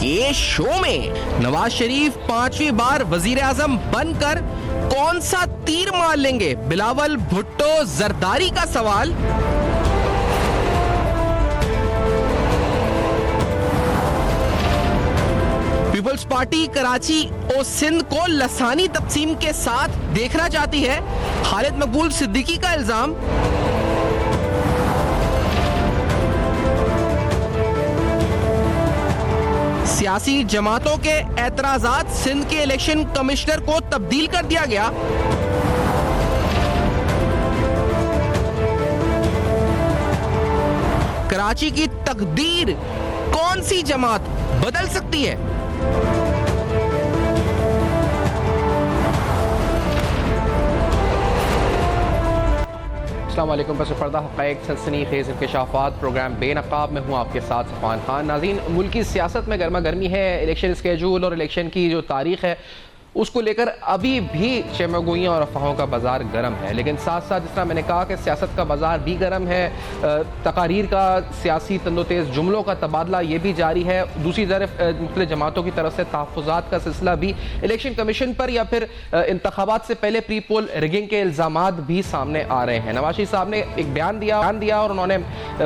ये शो में नवाज शरीफ 5वीं बार वजीर आजम बनकर कौन सा तीर मार लेंगे? बिलावल भुट्टो जरदारी का सवाल। पीपल्स पार्टी कराची और सिंध को लसानी तकसीम के साथ देखना चाहती है। खालिद मकबूल सिद्दीकी का इल्जाम। सियासी जमातों के एतराजात, सिंध के इलेक्शन कमिश्नर को तब्दील कर दिया गया। कराची की तकदीर कौन सी जमात बदल सकती है? अस्सलाम वालेकुम। पस पर्दा हक़ाइक़ सनसनीखेज़ इंकशाफ़ात प्रोग्राम बेनकाब में हूँ आपके साथ सफ़ान खान। नाज़रीन, मुल्क की सियासत में गर्मा गर्मी है। इलेक्शन स्केजूल और इलेक्शन की जो तारीख़ है उसको लेकर अभी भी चमगोइयाँ और अफवाहों का बाज़ार गर्म है। लेकिन साथ साथ जिस तरह मैंने कहा कि सियासत का बाज़ार भी गर्म है, तकारीर का, सियासी तंदोतेज़ जुमलों का तबादला ये भी जारी है। दूसरी तरफ मुख्तलिफ जमातों की तरफ से तहफ़्फ़ुज़ात का सिलसिला भी इलेक्शन कमीशन पर या फिर इंतखाबात से पहले प्री पोल रिगिंग के इल्ज़ामात भी सामने आ रहे हैं। नवाज शरीफ साहब ने एक बयान दिया और उन्होंने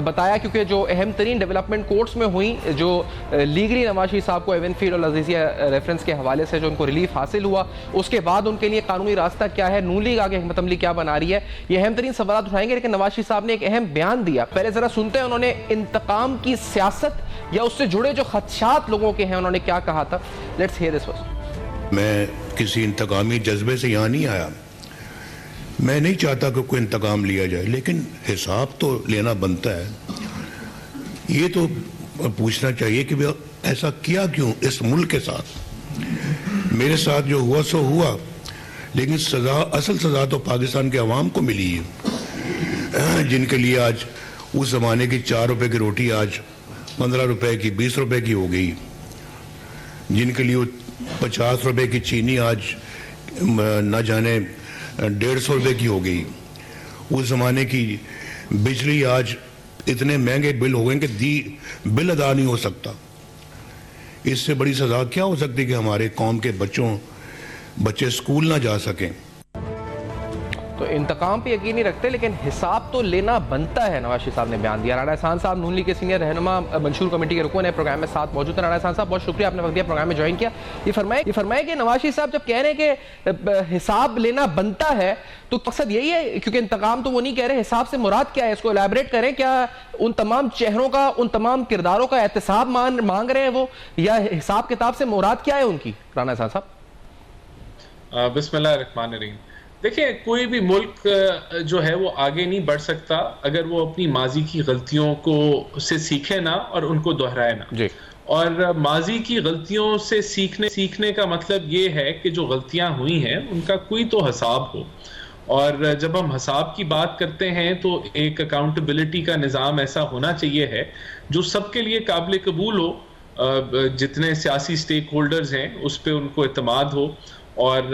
बताया क्योंकि जो अहम तरीन डेवलपमेंट कोर्ट्स में हुई, जो लीगली नवाज शरीफ साहब को एवेनफील्ड और अज़ीज़िया रेफरेंस के हवाले से जो उनको रिलीफ हासिल हुआ, उसके बाद उनके लिए कानूनी रास्ता क्या है, नून लीग आगे हिकमत अमली क्या बना रही है, ये अहम तरीन सवाल उठाएंगे। लेकिन नवाज शरीफ साहब ने एक अहम बयान दिया, पहले जरा सुनते हैं उन्होंने इंतकाम की सियासत या उससे जुड़े जो खदशात लोगों के हैं उन्होंने क्या कहा था। Let's hear this first. मैं किसी इंतकामी जज्बे से यहाँ नहीं आया। मैं नहीं चाहता कि कोई इंतकाम लिया जाए, लेकिन हिसाब तो लेना बनता है। ये तो पूछना चाहिए कि ऐसा किया क्यों इस मुल्क के साथ। मेरे साथ जो हुआ सो हुआ, लेकिन सजा, असल सजा तो पाकिस्तान के अवाम को मिली है, जिनके लिए आज उस जमाने की 4 रुपए की रोटी आज 15 रुपए की, 20 रुपए की हो गई, जिनके लिए 50 रुपए की चीनी आज न जाने 150 रुपए की हो गई। उस जमाने की बिजली आज इतने महंगे बिल हो गए कि बिल अदा नहीं हो सकता। इससे बड़ी सजा क्या हो सकती है कि हमारे कौम के बच्चे स्कूल ना जा सकें। तो इंतकाम पे यकीन नहीं रखते, लेकिन हिसाब तो लेना बनता है, नवाज शरीफ साहब ने बयान दिया। राणा एहसान साहब नून लीग के सीनियर रहनुमा, मंशूर कमेटी के रुकन है, प्रोग्राम में साथ मौजूद है। राणा एहसान साहब बहुत शुक्रिया, आपने वक्त दिया, प्रोग्राम में ज्वाइन किया। ये फरमाए कि नवाज शरीफ साहब जब कह रहे हैं कि हिसाब लेना बनता है तो मकसद यही है, क्योंकि इंतकाम तो वो नहीं कह रहे, हिसाब से मुराद क्या है, इसको एलैबोरेट करें। क्या उन तमाम चेहरों का, उन तमाम किरदारों का एहतसाब मांग रहे हैं वो, या हिसाब किताब से मुराद क्या है उनकी? राणा एहसान साहब। बिस्मिल्लाहिर्रहमानिर्रहीम। देखिए, कोई भी मुल्क जो है वो आगे नहीं बढ़ सकता अगर वो अपनी माजी की गलतियों को से सीखे ना और उनको दोहराए ना जी। और माजी की गलतियों से सीखने का मतलब ये है कि जो गलतियां हुई हैं उनका कोई तो हिसाब हो। और जब हम हिसाब की बात करते हैं तो एक अकाउंटेबिलिटी का निज़ाम ऐसा होना चाहिए है जो सबके लिए काबिल कबूल हो, जितने सियासी स्टेक होल्डर्स हैं उस पर उनको एतमाद हो, और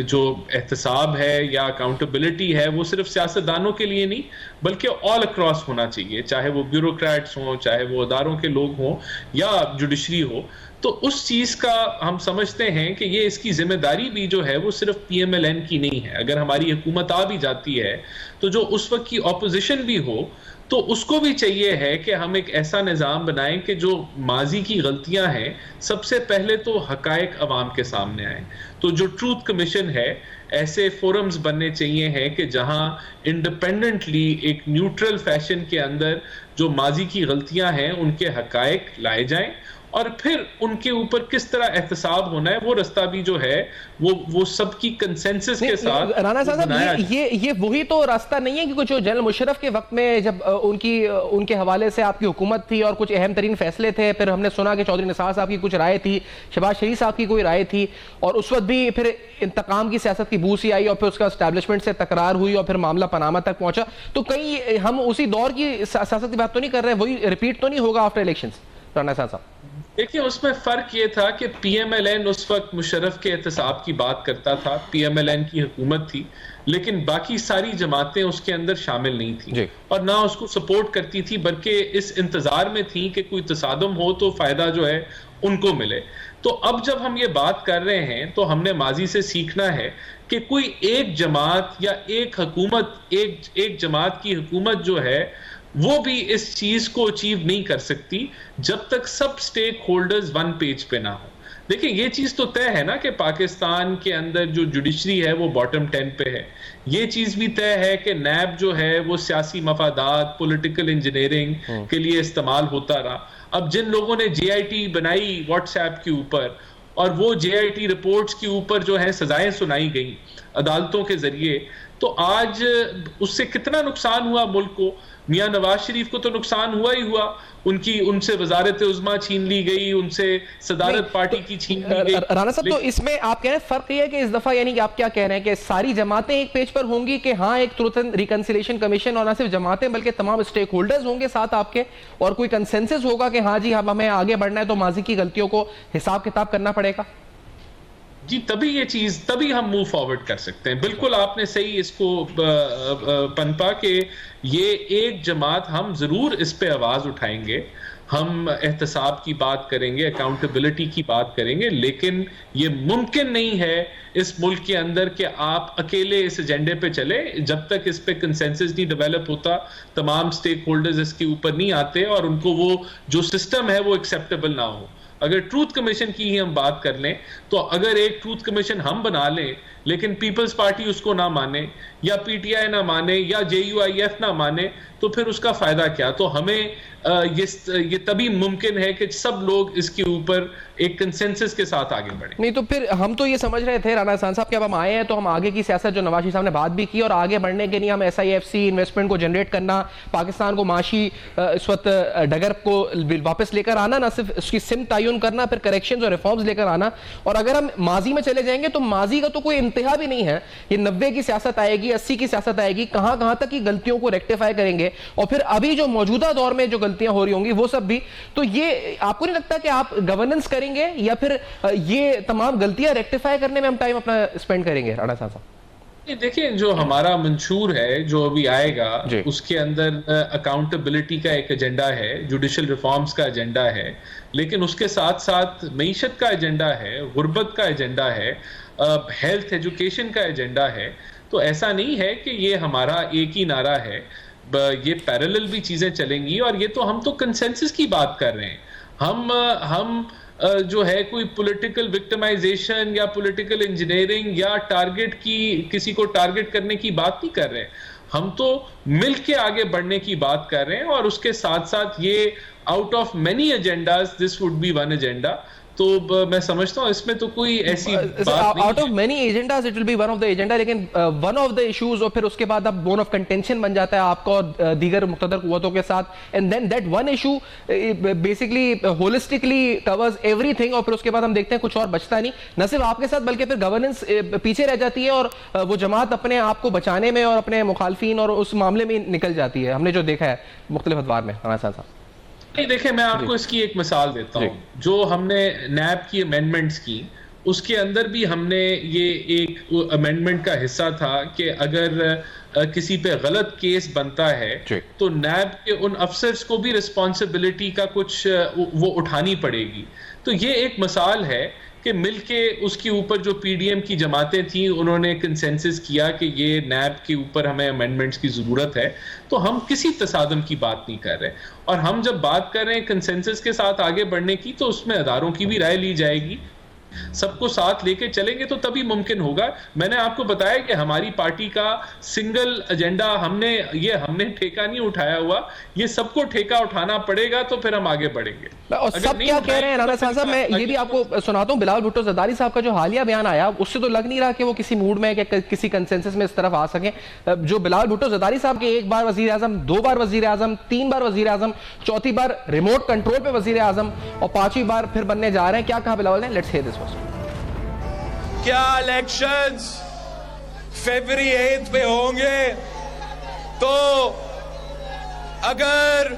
जो एहतसाब है या अकाउंटेबिलिटी है वो सिर्फ सियासतदानों के लिए नहीं बल्कि ऑल अक्रॉस होना चाहिए, चाहे वो ब्यूरोक्रेट्स हों, चाहे वो अदारों के लोग हों या जुडिशरी हो। तो उस चीज़ का हम समझते हैं कि ये इसकी जिम्मेदारी भी जो है वो सिर्फ PMLN की नहीं है। अगर हमारी हुकूमत आ भी जाती है तो जो उस वक्त की ऑपोजिशन भी हो तो उसको भी चाहिए है कि हम एक ऐसा निज़ाम बनाएं कि जो माजी की गलतियां हैं सबसे पहले तो हकायक अवाम के सामने आए। तो जो ट्रूथ कमीशन है, ऐसे फोरम्स बनने चाहिए हैं कि जहां इंडिपेंडेंटली एक न्यूट्रल फैशन के अंदर जो माजी की गलतियां हैं उनके हकायक लाए जाएं और फिर उनके ऊपर किस तरह एहतसाब होना है वो रास्ता भी जो है वो सबकी कंसेंसस के साथ। राणा साहब, ये वही तो रास्ता नहीं है, क्योंकि जो जनरल मुशर्रफ के वक्त में जब उनके हवाले से आपकी हुकूमत थी और कुछ अहम तरीन फैसले थे, फिर हमने सुना कि चौधरी निसार साहब की कुछ राय थी, शहबाज शरीफ साहब की कोई राय थी, और उस वक्त भी फिर इंतकाम की सियासत की बू सी आई और फिर उसका एस्टैब्लिशमेंट से तकरार हुई और फिर मामला पनामा तक पहुंचा। तो कहीं हम उसी दौर की सियासत की बात तो नहीं कर रहे, वही रिपीट तो नहीं होगा आफ्टर इलेक्शंस? राणा साहब। देखिए उसमें फर्क ये था कि पीएमएलएन उस वक्त मुशर्रफ के एहतसाब की बात करता था, पीएमएलएन की हुकूमत थी, लेकिन बाकी सारी जमातें उसके अंदर शामिल नहीं थी और ना उसको सपोर्ट करती थी, बल्कि इस इंतजार में थी कि कोई तसादुम हो तो फायदा जो है उनको मिले। तो अब जब हम ये बात कर रहे हैं तो हमने माजी से सीखना है कि कोई एक जमात या एक हुकूमत, एक जमात की हुकूमत जो है वो भी इस चीज को अचीव नहीं कर सकती जब तक सब स्टेक होल्डर्स वन पेज पे ना हो। देखिए ये चीज तो तय है ना कि पाकिस्तान के अंदर जो जुडिशरी है वो बॉटम 10 पे है। ये चीज भी तय है कि नैब जो है वो सियासी मफादात, पॉलिटिकल इंजीनियरिंग के लिए इस्तेमाल होता रहा। अब जिन लोगों ने JIT बनाई व्हाट्सएप के ऊपर और वो JIT रिपोर्ट्स के ऊपर जो है सजाएं सुनाई गई अदालतों के जरिए, तो आज उससे कितना नुकसान हुआ मुल्क को। मियां नवाज शरीफ को तो नुकसान हुआ ही हुआ, उनसे वजारत उज़्मा छीन ली गई, उनसे सदारत पार्टी की छीन ली गई। राना साहब तो इसमें आप कह रहे हैं फर्क ये है कि इस दफा यानी कि आप क्या कह रहे हैं कि सारी जमातें एक पेज पर होंगी कि हाँ एक तुरंत रिकंसिलिएशन कमीशन, और ना सिर्फ जमातें बल्कि तमाम स्टेक होल्डर्स होंगे साथ आपके, और कोई कंसेंसस होगा कि हाँ जी हमें आगे बढ़ना है तो माजी की गलतियों को हिसाब किताब करना पड़ेगा। जी तभी हम मूव फॉरवर्ड कर सकते हैं। बिल्कुल आपने सही इसको पनपा के ये एक जमात, हम जरूर इस पे आवाज उठाएंगे, हम एहतसाब की बात करेंगे, अकाउंटेबिलिटी की बात करेंगे, लेकिन ये मुमकिन नहीं है इस मुल्क के अंदर कि आप अकेले इस एजेंडे पे चले जब तक इस पे कंसेंसस नहीं डेवलप होता, तमाम स्टेक होल्डर्स इसके ऊपर नहीं आते और उनको वो जो सिस्टम है वो एक्सेप्टेबल ना हो। अगर ट्रूथ कमीशन की ही हम बात कर लें तो अगर एक ट्रूथ कमीशन हम बना लें लेकिन पीपल्स पार्टी उसको ना माने या PTI ना माने या JUIF ना माने तो फिर उसका फायदा क्या। तो हमें ये तभी मुमकिन है कि सब लोग इसके ऊपर एक कंसेंसस के साथ आगे बढ़े। नहीं तो फिर हम तो ये समझ रहे थे राना हसन साहब कि अब हम आए हैं तो हम आगे की सियासत जो नवाज शरीफ साहब ने बात भी की और आगे बढ़ने के लिए हम SIFC इन्वेस्टमेंट को जनरेट करना, पाकिस्तान को माशी इस वक्त डगर को वापस लेकर आना, ना सिर्फ उसकी सिमत तयन करना, फिर करेक्शंस और रिफॉर्म्स लेकर आना। और अगर हम माजी में चले जाएंगे तो माजी का तो कोई इंतहा भी नहीं है, ये 90 की सियासत आएगी, 80 की सियासत आएगी, कहां तक की गलतियों को रेक्टिफाई करेंगे और फिर अभी जो मौजूदा दौर में जो गलतियां हो रही होंगी वो सब भी। तो ये आपको नहीं लगता कि आप गवर्नेंस करेंगे या फिर ये तमाम गलतियां रेक्टिफाई करने में हम टाइम अपना स्पेंड करेंगे? राणा साहब देखिए जो हमारा मंशूर है जो अभी आएगा उसके अंदर अकाउंटेबिलिटी का एक एजेंडा है, जुडिशल रिफॉर्म्स का एजेंडा है, लेकिन उसके साथ साथ मईशत का एजेंडा है, गुर्बत का एजेंडा है, हेल्थ एजुकेशन का एजेंडा है। तो ऐसा नहीं है कि ये हमारा एक ही नारा है, ये पैरेलल भी चीजें चलेंगी। और ये तो हम तो कंसेंसस की बात कर रहे हैं, हम जो है कोई पॉलिटिकल विक्टिमाइजेशन या पॉलिटिकल इंजीनियरिंग या किसी को टारगेट करने की बात नहीं कर रहे हैं, हम तो मिल के आगे बढ़ने की बात कर रहे हैं। और उसके साथ साथ ये out of many agendas this would be one agenda. तो मैं समझता हूं इसमें तो कोई ऐसी बात नहीं, out of many agendas it will be one of the agenda, लेकिन वन ऑफ द इश्यूज और फिर उसके बाद अब बोन ऑफ कंटेंशन बन जाता है आपका और दीगर मुख्तदर कुव्वतों के साथ, and then that one issue basically holistically covers everything. और फिर उसके बाद हम देखते हैं कुछ और बचता नहीं, न सिर्फ आपके साथ बल्कि फिर गवर्नेंस पीछे रह जाती है और वो जमात अपने आप को बचाने में और अपने मुखालफिन और उस मामले में निकल जाती है। हमने जो देखा है मुख्तलिफ अदवार में। राना साहब देखिए मैं आपको इसकी एक मिसाल देता हूं। जो हमने नैब की अमेंडमेंट्स की उसके अंदर भी हमने ये एक अमेंडमेंट का हिस्सा था कि अगर किसी पे गलत केस बनता है तो नैब के उन अफसर्स को भी रिस्पॉन्सिबिलिटी का कुछ वो उठानी पड़ेगी। तो ये एक मिसाल है कि मिलके उसके ऊपर जो PDM की जमातें थी उन्होंने कंसेंसस किया कि ये नैब के ऊपर हमें अमेंडमेंट्स की जरूरत है। तो हम किसी तसादम की बात नहीं कर रहे, और हम जब बात कर रहे हैं कंसेंसस के साथ आगे बढ़ने की तो उसमें अदारों की भी राय ली जाएगी, सबको साथ लेके चलेंगे तो तभी मुमकिन होगा। मैंने आपको बताया कि हमारी पार्टी का सिंगल एजेंडा हमने ठेका नहीं उठाया हुआ, ये सबको ठेका उठाना पड़ेगा तो फिर हम आगे बढ़ेंगे। और सब क्या कह रहे हैं राना साहब, मैं ये भी आपको सुनाता हूं। बिलावल भुट्टो जरदारी साहब का जो हालिया बयान आया उससे तो लग नहीं रहा कि वो किसी मूड में कि किसी कंसेंसस में इस तरफ आ सके। जो बिलावल भुट्टो जरदारी साहब के 1 बार वजीर आजम, 2 बार वजीर आजम, 3 बार वजीर आजम, 4थी बार रिमोट कंट्रोल पे वजीर आजम और 5वीं बार फिर बनने जा रहे हैं। क्या कहा बिलावल ने? Let's hear this first. क्या इलेक्शंस फरवरी 8 पे होंगे तो अगर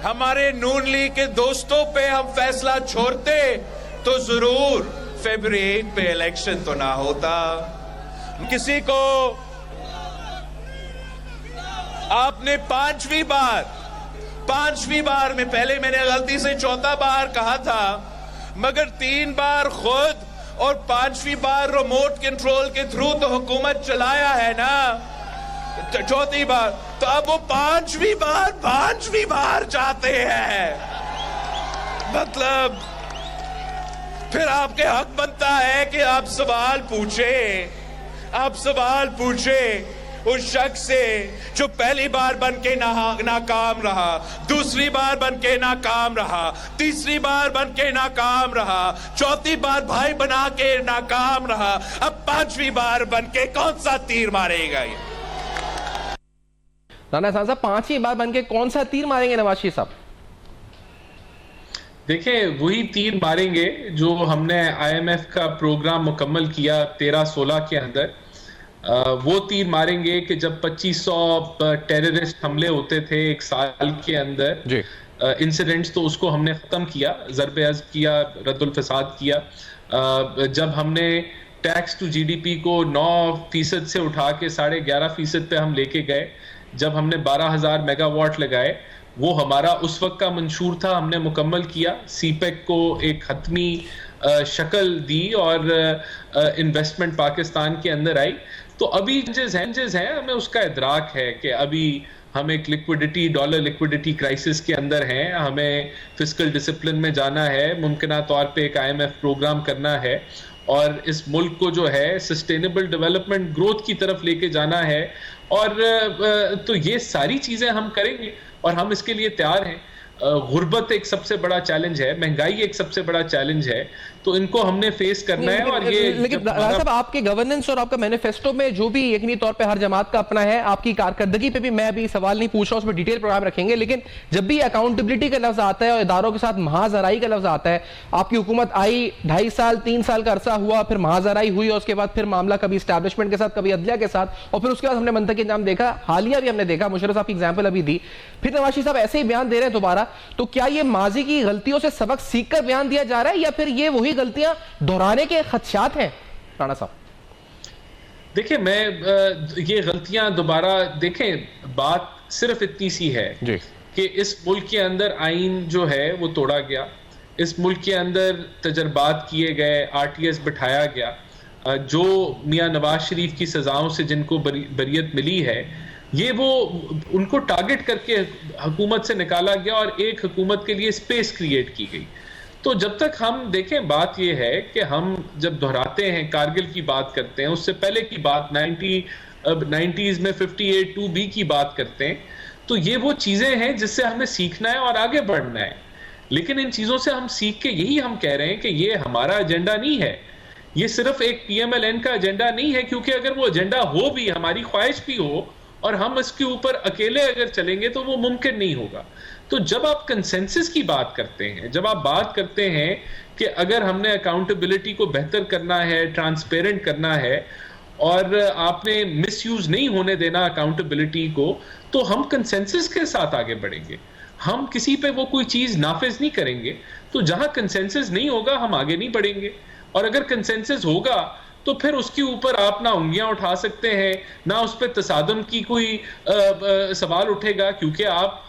हमारे नून लीग के दोस्तों पे हम फैसला छोड़ते तो जरूर फरवरी 8 पे इलेक्शन तो ना होता। किसी को आपने पांचवी बार में, पहले मैंने गलती से चौथा बार कहा था, मगर 3 बार खुद और 5वीं बार रिमोट कंट्रोल के थ्रू तो हुकूमत चलाया है ना, चौथी बार, तो अब वो पांचवी बार चाहते हैं। मतलब फिर आपके हक बनता है कि आप सवाल पूछे उस शख्स से जो पहली बार बन के नाकाम रहा, दूसरी बार बन के नाकाम रहा, तीसरी बार बन के नाकाम रहा, चौथी बार भाई बना के नाकाम रहा, अब 5वीं बार बन के कौन सा तीर मारेगा ये? राना एहसान साहब, 5वीं बार बन के कौन सा तीर मारेंगे नवाज शरीफ साहब? देखिए, वही तीर मारेंगे जो हमने IMF का प्रोग्राम मुकम्मल किया 13-16 के अंदर। वो तीर मारेंगे कि जब 2500 टेररिस्ट हमले होते थे एक साल के अंदर, इंसिडेंट्स, तो उसको हमने खत्म किया, ज़रबे अज़्ब किया, रद्दुल फसाद किया। जब हमने टैक्स टू GDP को 9% से उठा के 11.5% पे हम लेके गए, जब हमने 12,000 मेगावाट लगाए, वो हमारा उस वक्त का मंशूर था, हमने मुकम्मल किया। CPEC को एक हतमी शक्ल दी और इन्वेस्टमेंट पाकिस्तान के अंदर आई। तो अभी चेंजेस हैं, हमें उसका इदराक है कि अभी हम एक डॉलर लिक्विडिटी क्राइसिस के अंदर हैं, हमें फिस्कल डिसिप्लिन में जाना है, मुमकिना तौर पे एक IMF प्रोग्राम करना है और इस मुल्क को जो है सस्टेनेबल डेवलपमेंट ग्रोथ की तरफ लेके जाना है। और तो ये सारी चीजें हम करेंगे और हम इसके लिए तैयार हैं। गुर्बत एक सबसे बड़ा चैलेंज है, महंगाई एक सबसे बड़ा चैलेंज है, तो इनको हमने फेस करना है। और ये लेकिन राना साहब, आपके गवर्नेंस और आपका मैनिफेस्टो में जो भी यकीनी तौर पे हर जमात का अपना है, आपकी कारकर्दगी पे भी मैं अभी सवाल नहीं पूछ रहा, उसमें डिटेल प्रोग्राम रखेंगे, लेकिन जब भी अकाउंटेबिलिटी का लफ्ज आता है और इदारों के साथ महाजराई का लफ्ज आता है, आपकी हुकूमत आई 2.5 साल 3 साल का अरसा हुआ, फिर महाजराई हुई और उसके बाद फिर मामला कभी स्टैब्लिशमेंट के साथ, कभी अदलिया के साथ, और फिर उसके बाद हमने मंतकी इंजाम देखा, हालिया भी हमने देखा, मुशर्रफ साहब की एग्जाम्पल अभी दी, फिर नवाज शरीफ साहब ऐसे ही बयान दे रहे हैं दोबारा। तो क्या ये माजी की गलतियों से सबक सीखकर बयान दिया जा रहा है या फिर ये वही गलतियां दोहराने के खदशात हैं? राणा साहब देखिए, मैं ये गलतियां दोबारा देखें, बात सिर्फ इतनी सी है कि इस मुल्क के अंदर आइन जो है वो तोड़ा गया, इस मुल्क के अंदर तजर्बात किए गए, RTS बिठाया गया, जो मियां नवाज शरीफ की सजाओं से जिनको बरियत मिली है, ये वो उनको टारगेट करके हुकूमत से निकाला गया और एक हुकूमत के लिए स्पेस क्रिएट की गई। तो जब तक हम देखें, बात ये है कि हम जब दोहराते हैं, कारगिल की बात करते हैं, उससे पहले की बात 90s में 58-2B की बात करते हैं, तो ये वो चीजें हैं जिससे हमें सीखना है और आगे बढ़ना है। लेकिन इन चीजों से हम सीख के यही हम कह रहे हैं कि ये हमारा एजेंडा नहीं है, ये सिर्फ एक PMLN का एजेंडा नहीं है, क्योंकि अगर वो एजेंडा हो भी, हमारी ख्वाहिश भी हो और हम इसके ऊपर अकेले अगर चलेंगे तो वो मुमकिन नहीं होगा। तो जब आप कंसेंसस की बात करते हैं, जब आप बात करते हैं कि अगर हमने अकाउंटेबिलिटी को बेहतर करना है, ट्रांसपेरेंट करना है और आपने मिसयूज नहीं होने देना अकाउंटेबिलिटी को, तो हम कंसेंसस के साथ आगे बढ़ेंगे, हम किसी पे वो कोई चीज नाफिज नहीं करेंगे। तो जहां कंसेंसस नहीं होगा हम आगे नहीं बढ़ेंगे, और अगर कंसेंसस होगा तो फिर उसके ऊपर आप ना उंगलियां उठा सकते हैं, ना उस पर तसादम की कोई सवाल उठेगा, क्योंकि आप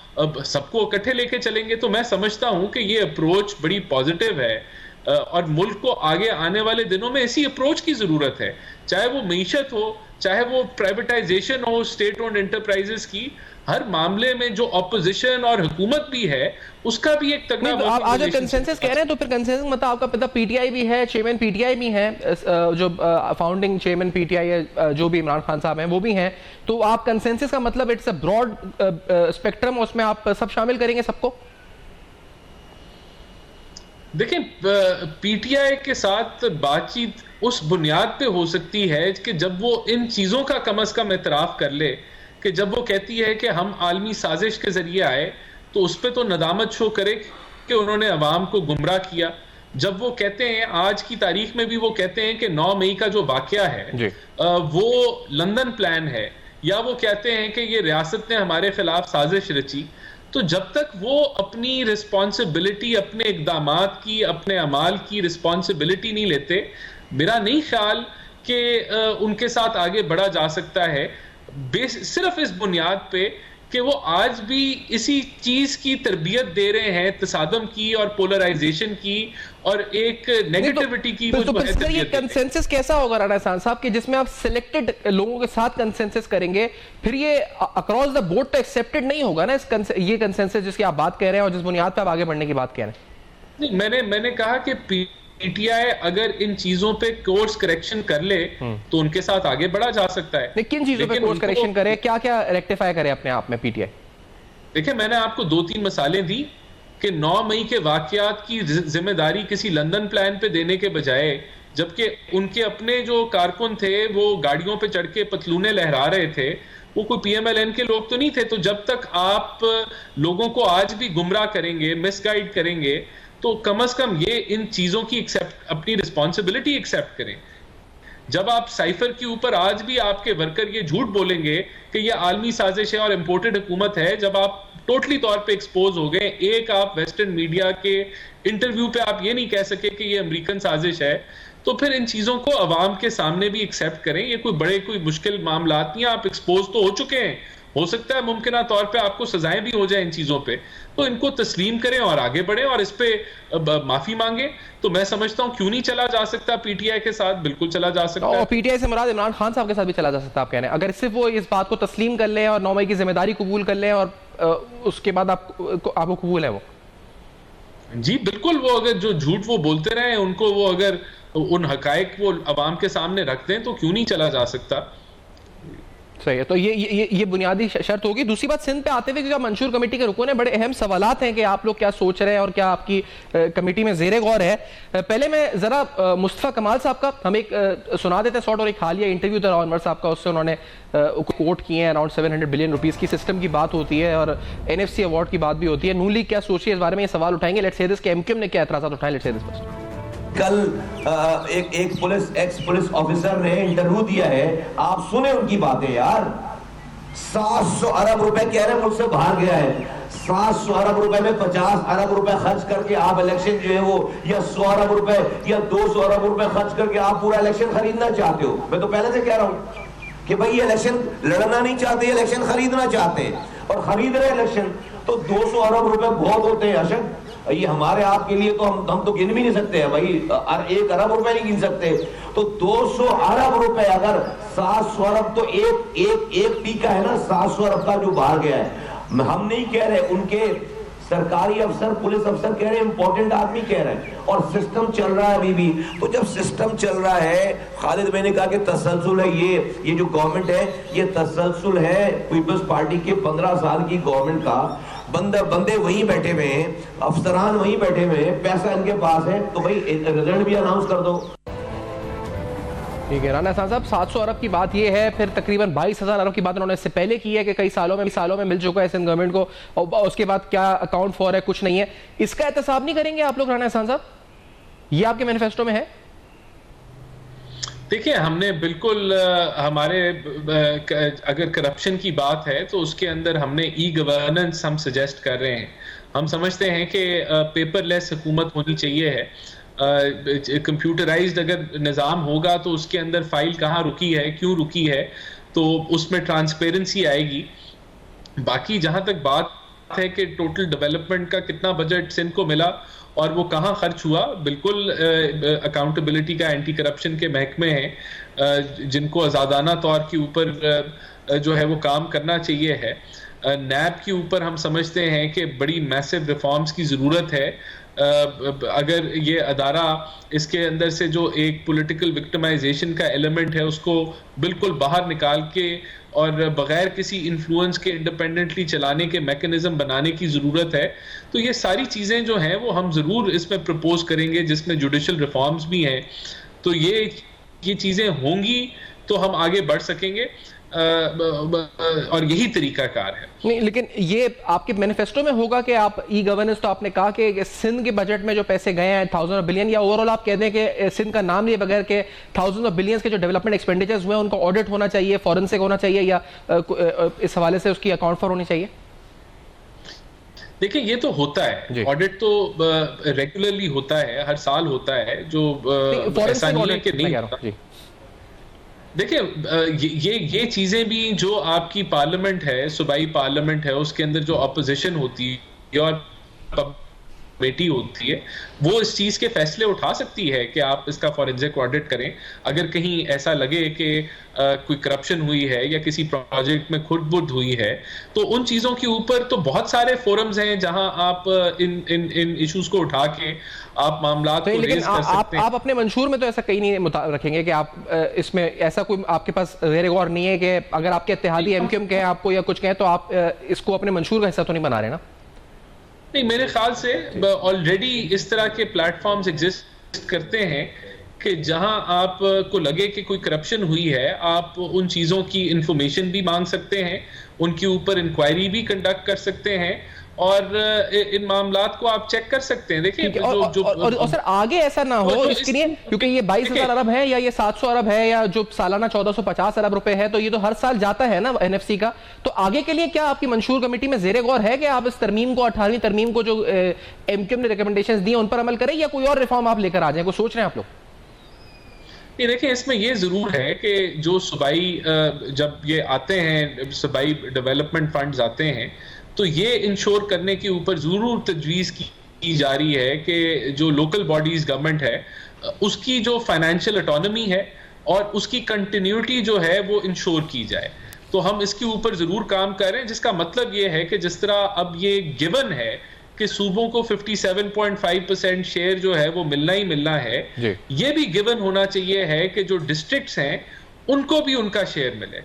सबको इकट्ठे लेके चलेंगे। तो मैं समझता हूं कि ये अप्रोच बड़ी पॉजिटिव है और मुल्क को आगे आने वाले दिनों में इसी अप्रोच की जरूरत है, चाहे वो मईशत हो, चाहे वो प्राइवेटाइजेशन हो स्टेट ओन्ड एंटरप्राइजेस की। हर मामले में जो ऑपोजिशन और हुकूमत भी है उसका भी एक तगड़ा आप आज कंसेंसस कह रहे हैं, तो फिर कंसेंसस मतलब आपका पता PTI भी है, चेयरमैन PTI भी हैं, जो फाउंडिंग चेयरमैन PTI है, जो भी इमरान खान साहब हैं वो भी हैं, तो आप कंसेंसस का मतलब इट्स अ ब्रॉड स्पेक्ट्रम, उसमें आप सब शामिल करेंगे सबको? देखें, PTI के साथ बातचीत उस बुनियाद पे हो सकती है कि जब वो इन चीजों का कम से कम एतराफ कर ले, कि जब वो कहती है कि हम आलमी साजिश के जरिए आए तो उस पर तो नदामत शो करे कि उन्होंने अवाम को गुमराह किया। जब वो कहते हैं, आज की तारीख में भी वो कहते हैं कि 9 मई का जो वाकया है वो लंदन प्लान है, या वो कहते हैं कि ये रियासत ने हमारे खिलाफ साजिश रची, तो जब तक वो अपनी रिस्पॉन्सिबिलिटी, अपने इकदामात की, अपने अमाल की रिस्पॉन्सिबिलिटी नहीं लेते, मेरा नहीं ख्याल कि उनके साथ आगे बढ़ा जा सकता है, सिर्फ इस बुनियाद पे कि वो आज भी इसी चीज की तरबियत दे रहे हैं, तसादम की और पोलराइजेशन की और एक नेगेटिविटी की। तो फिर ये कंसेंसस कैसा होगा राणा एहसान साहब कि जिसमें आप सिलेक्टेड लोगों के साथ कंसेंसस करेंगे, फिर ये अक्रॉस द बोर्ड तो एक्सेप्टेड नहीं होगा ना ये कंसेंसस जिसकी आप बात कह रहे हैं और जिस बुनियाद पर आप आगे बढ़ने की बात कह रहे हैं? नहीं, मैंने कहा कि पीटीआई अगर इन चीजों पे कोर्स करेक्शन कर ले तो उनके साथ आगे बढ़ा जा सकता है। किन चीजों पे कोर्स करेक्शन करे, क्या क्या रेक्टिफाई करे अपने आप में पीटीआई? देखिए, मैंने आपको 2-3 मिसालें दी कि 9 मई के वाकयात की जिम्मेदारी किसी लंदन प्लान पे देने के बजाय, जबकि उनके अपने जो कारकुन थे वो गाड़ियों पे चढ़ के पतलूने लहरा रहे थे, वो कोई पीएमएलएन के लोग तो नहीं थे। तो जब तक आप लोगों को आज भी गुमराह करेंगे, मिसगाइड करेंगे, तो कम से कम ये इन चीजों की अपनी रिस्पॉन्सिबिलिटी एक्सेप्ट करें। जब आप साइफर के ऊपर आज भी आपके वर्कर ये झूठ बोलेंगे कि ये आलमी साजिश है और इंपोर्टेड हुकूमत है, जब आप टोटली तौर पे एक्सपोज हो गए, एक आप वेस्टर्न मीडिया के इंटरव्यू पे आप ये नहीं कह सके कि ये अमेरिकन साजिश है, तो फिर इन चीजों को अवाम के सामने भी एक्सेप्ट करें। ये कोई मुश्किल मामला नहीं है, आप एक्सपोज तो हो चुके हैं, हो सकता है मुमकिन तौर पे आपको सजाएं भी हो जाए इन चीजों पे, तो इनको तस्लीम करें और आगे बढ़ें और इस पे माफी मांगे। तो मैं समझता हूं क्यों नहीं चला जा सकता पीटीआई के साथ, बिल्कुल चला जा सकता है। और पीटीआई से मुराद इमरान खान साहब के साथ भी चला जा सकता है आप कह रहे हैं, अगर सिर्फ वो इस बात को तस्लीम कर लें और 9 मई की जिम्मेदारी कबूल कर लें और उसके बाद आपको कबूल है वो? जी बिल्कुल, वो अगर जो झूठ वो बोलते रहे उनको वो अगर उन हकायक वो अवाम के सामने रख दें तो क्यों नहीं चला जा सकता। सही है, तो ये बुनियादी शर्त होगी। दूसरी बात, सिंध पे आते हुए, क्योंकि मंशूर कमेटी के रुकन है, बड़े अहम सवालात हैं कि आप लोग क्या सोच रहे हैं और क्या आपकी कमेटी में ज़ेरे गौर है। पहले मैं जरा मुस्तफ़ा कमाल साहब का हम एक सुना देते हैं शॉर्ट, और एक हालिया इंटरव्यू था अनवर साहब का, उससे उन्होंने कोट किए हैं अराउंड 700 बिलियन रुपीज़ की सिस्टम की बात होती है और NFC अवार्ड की बात भी होती है। नून लीग क्या सोची है इस बारे में, ये सवाल उठाएंगे। लेट्स से दिस कि MQM ने क्या एतराज़ात उठाए, लेट्स से दिस फर्स्ट। कल एक एक्स पुलिस ऑफिसर ने इंटरव्यू दिया है, आप सुने उनकी बातें यार। 700 अरब रुपए कह रहे हैं मुझसे बाहर गया है। 700 अरब रुपए में 50 अरब रुपए खर्च करके आप इलेक्शन जो है वो, या 100 अरब रुपए या 200 अरब रुपए खर्च करके आप पूरा इलेक्शन खरीदना चाहते हो। मैं तो पहले से कह रहा हूं कि भाई ये इलेक्शन लड़ना नहीं चाहते, इलेक्शन खरीदना चाहते हैं और खरीद रहे इलेक्शन, तो 200 अरब रुपए बहुत होते हैं अशद। ये हमारे आपके लिए तो हम तो गिन भी नहीं सकते हैं भाई, 1 अरब रुपए नहीं गिन सकते। तो 200 अरब रुपए, अगर 700 अरब तो एक टीका है ना 700 अरब का जो बाहर गया है। हम नहीं कह रहे, उनके सरकारी अफसर, पुलिस अफसर कह रहे हैं, इंपॉर्टेंट आदमी कह रहे हैं, और सिस्टम चल रहा है अभी भी। तो जब सिस्टम चल रहा है, खालिद मैंने कहा कि तसलसल है, ये जो गवर्नमेंट है ये तसलसल है पीपल्स पार्टी के 15 साल की गवर्नमेंट का। बंदे वहीं बैठे हुए हैं, अफसरान वहीं बैठे हुए हैं, पैसा इनके पास है, तो भाई रिजल्ट भी अनाउंस कर दो। ठीक है राणा एहसान साहब, 700 अरब की बात ये है, फिर तकरीबन 22,000 अरब की बात उन्होंने इससे पहले की है कि कई सालों में मिल चुका है सिंध गवर्नमेंट को, और उसके बाद क्या अकाउंट फॉर है, कुछ नहीं है। इसका एहतसाब नहीं करेंगे आप लोग राणा एहसान साहब? ये आपके मैनिफेस्टो में है? देखिए, हमने बिल्कुल हमारे अगर करप्शन की बात है तो उसके अंदर हमने गवर्नेंस हम सजेस्ट कर रहे हैं। हम समझते हैं कि पेपरलेस हुकूमत होनी चाहिए है। कंप्यूटराइज्ड अगर निज़ाम होगा तो उसके अंदर फाइल कहाँ रुकी है, क्यों रुकी है, तो उसमें ट्रांसपेरेंसी आएगी। बाकी जहाँ तक बात है कि टोटल डेवलपमेंट का कितना बजट सिंध को मिला और वो कहाँ खर्च हुआ, बिल्कुल अकाउंटेबिलिटी का एंटी करप्शन के महकमे हैं जिनको आज़ादाना तौर के ऊपर जो है वो काम करना चाहिए है। नैब के ऊपर हम समझते हैं कि बड़ी मैसिव रिफॉर्म्स की ज़रूरत है। अगर ये अदारा, इसके अंदर से जो एक पॉलिटिकल विक्टिमाइजेशन का एलिमेंट है उसको बिल्कुल बाहर निकाल के और बगैर किसी इन्फ्लुएंस के इंडिपेंडेंटली चलाने के मैकेनिज्म बनाने की ज़रूरत है। तो ये सारी चीज़ें जो हैं वो हम ज़रूर इसमें प्रपोज करेंगे, जिसमें जुडिशल रिफॉर्म्स भी हैं। तो ये चीज़ें होंगी तो हम आगे बढ़ सकेंगे, और यही तरीका कार है। नहीं, लेकिन ये आपके मैनिफेस्टो में होगा कि आप गवर्नेंस, तो आपने कहा कि सिंध के बजट में जो पैसे गए हैं 1000 बिलियन, या ओवरऑल आप कह दें कि सिंध का नाम लिए बगैर के 1000 बिलियंस के जो डेवलपमेंट एक्सपेंडिचर्स हुए हैं उनको ऑडिट होना चाहिए, फॉरेंसिक होना चाहिए, या इस हवाले से उसकी अकाउंट फॉर होनी चाहिए? देखिए ये तो होता है, ऑडिट तो रेगुलरली होता है, हर साल होता है, जो ऐसा नहीं है कि नहीं होता। देखिए ये चीजें भी जो आपकी पार्लियामेंट है, सूबाई पार्लियामेंट है, उसके अंदर जो अपोजिशन होती है और कमेटी होती है, वो इस चीज के फैसले उठा सकती है कि आप इसका फॉरेंसिक ऑडिट करें। अगर कहीं ऐसा लगे कि कोई करप्शन हुई है या किसी प्रोजेक्ट में खुद-बुद हुई है, तो उन चीजों के ऊपर तो बहुत सारे फोरम्स हैं जहां आप इन इश्यूज को उठा के आप मामलात को रेज कर सकते हैं। आप अपने मंशूर में तो ऐसा कहीं नहीं रखेंगे कि आप इसमें ऐसा कोई आपके पास ज़ेर गौर नहीं है कि अगर आपके इत्तेहादी एमक्यूएम कहें आपको या कुछ कहें तो आप इसको अपने मंशूर का हिस्सा तो नहीं बना रहे ना? नहीं, मेरे ख्याल से ऑलरेडी इस तरह के प्लेटफॉर्म्स एग्जिस्ट करते हैं कि जहां आप को लगे कि कोई करप्शन हुई है, आप उन चीजों की इंफॉर्मेशन भी मांग सकते हैं, उनके ऊपर इंक्वायरी भी कंडक्ट कर सकते हैं और इन मामलात को आप चेक कर सकते हैं। देखिए और सर आगे ऐसा ना हो इसके लिए, क्योंकि ये 22,000 अरब है या ये 700 अरब है या जो सालाना 1450 अरब रुपए है, तो ये तो हर साल जाता है ना एनएफसी का। तो आगे के लिए क्या आपकी मंशूर कमेटी में ज़ेर गौर है कि आप इस तरमीम को 18वीं तरमीम को जो एमक्यूएम ने रिकमेंडेशंस दी उन पर अमल करें या कोई और रिफॉर्म आप लेकर आ जाए, कुछ सोच रहे हैं आप लोग? ये देखिए, इसमें ये जरूर है कि जो सूबाई जब ये आते हैं, सूबाई डेवलपमेंट फंड्स आते हैं, तो ये इंश्योर करने के ऊपर जरूर तजवीज की जा रही है कि जो लोकल बॉडीज गवर्नमेंट है उसकी जो फाइनेंशियल ऑटोनॉमी है और उसकी कंटिन्यूटी जो है वो इंश्योर की जाए। तो हम इसके ऊपर जरूर काम कर रहे हैं, जिसका मतलब ये है कि जिस तरह अब ये गिवन है कि सूबों को 57.5% शेयर जो है वो मिलना ही मिलना है, ये भी गिवन होना चाहिए है कि जो डिस्ट्रिक्ट्स हैं उनको भी उनका शेयर मिले,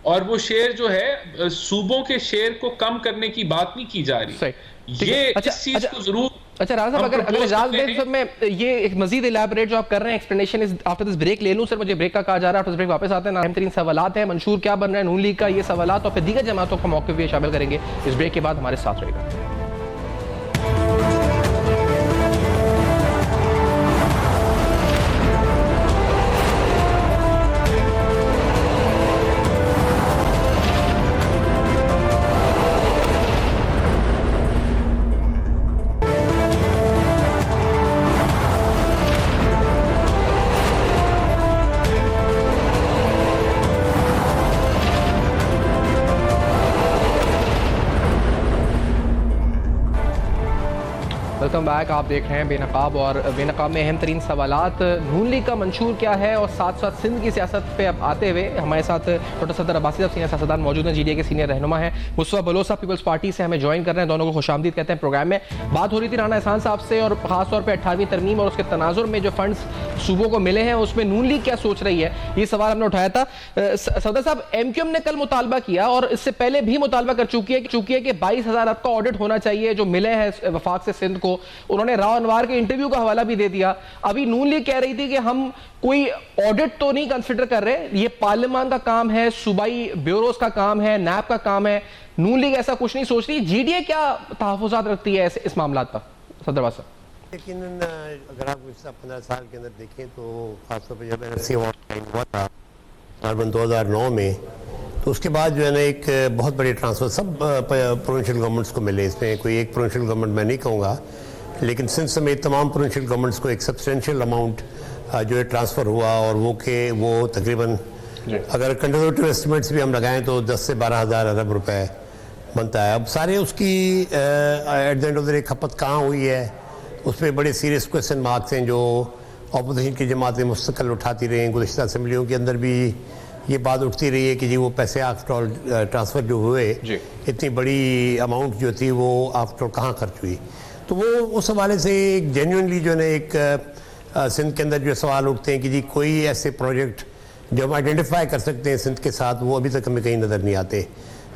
और वो शेयर जो है सूबों के शेयर को कम करने की बात नहीं की जा रही। ये इस चीज को जरूर अच्छा राजा साहब, अगर इजाजत दें तो मैं ये एक मजीद इलैबोरेट जो आप कर रहे हैं explanation is after this break ले लूं। सर मुझे ब्रेक का कहा जा रहा है, आफ्टर ब्रेक वापस आते हैं। अहम तरीन सवालात हैं, मंशूर क्या बन रहा है, नून लीग का ये सवालात और फिर दीगर जमातों का मौक़िफ़ भी शामिल करेंगे। इस ब्रेक के बाद हमारे साथ रहेगा। Welcome back. आप देख रहे हैं बेनकाब, और बेनकाब में अहम तरीन सवालात नून लीग का मंशूर क्या है और साथ साथ सिंध की सियासत पे अब आते हुए हमारे साथ डॉक्टर सदर अब्बासी साहब सीनियर सियासतदान मौजूद हैं, जीडीए के सीनियर रहनुमा हैं। मुस्तफा बलोच साहब पीपल्स पार्टी से हमें ज्वाइन कर रहे हैं, दोनों को खुशामदीद कहते हैं प्रोग्राम में। बात हो रही थी राना एहसान साहब से और खासतौर पर 18वीं तरमीम और उसके तनाजुर में जो फंड्स सूबों को मिले हैं उसमें नून लीग क्या सोच रही है, ये सवाल हमने उठाया था। सदर साहब, एमक्यूएम ने कल मुतालबा किया और इससे पहले भी मुतालबा कर चुकी है कि 22,000 अरब का ऑडिट होना चाहिए जो मिले हैं वफाक से सिंध को। उन्होंने राव अनवार के इंटरव्यू का हवाला भी दे दिया। अभी नून लीग कह रही थी कि हम कोई ऑडिट तो नहीं कंसिडर कर रहे, ये पार्लियामान का काम है, सूबाई ब्यूरोज का काम है, नैब का काम है, नून लीग ऐसा कुछ नहीं सोच रही। जीडीए क्या तहफ़्फ़ुज़ात रखती है इस मामला पर सदर साहब? लेकिन अगर आप पिछले 15 साल के अंदर देखें तो खासतौर पर जब एनएफसी टाइम हुआ था 2009 में, तो उसके बाद जो है ना एक बहुत बड़े ट्रांसफ़र सब प्रोविंशियल गवर्नमेंट्स को मिले। इसमें कोई एक प्रोविंशियल गवर्नमेंट मैं नहीं कहूँगा, लेकिन सिंध समेत तमाम प्रोविंशियल गवर्नमेंट्स को एक सब्सटेंशियल अमाउंट जो है ट्रांसफ़र हुआ, और वो तकरीबन अगर कंजर्वेटिव एस्टिमेट्स भी हम लगाएं तो 10 से 12,000 अरब रुपए बनता है। अब सारे उसकी at the end of the day खपत कहाँ हुई है, उस पर बड़े सीरियस क्वेश्चन मार्क्स हैं जो अपोजिशन की जमातें मुस्तकिल उठाती रही हैं। गुज़िश्ता असम्बलियों के अंदर भी ये बात उठती रही है कि जी वो पैसे आफ्टर ऑल ट्रांसफ़र जो हुए, इतनी बड़ी अमाउंट जो थी वो आफ्टर ऑल कहाँ खर्च हुई। तो वो उस हवाले से एक जेन्युइनली जो है एक सिंध के अंदर जो सवाल उठते हैं कि जी कोई ऐसे प्रोजेक्ट जो हम आइडेंटिफाई कर सकते हैं सिंध के साथ, वो अभी तक हमें कहीं नज़र नहीं आते।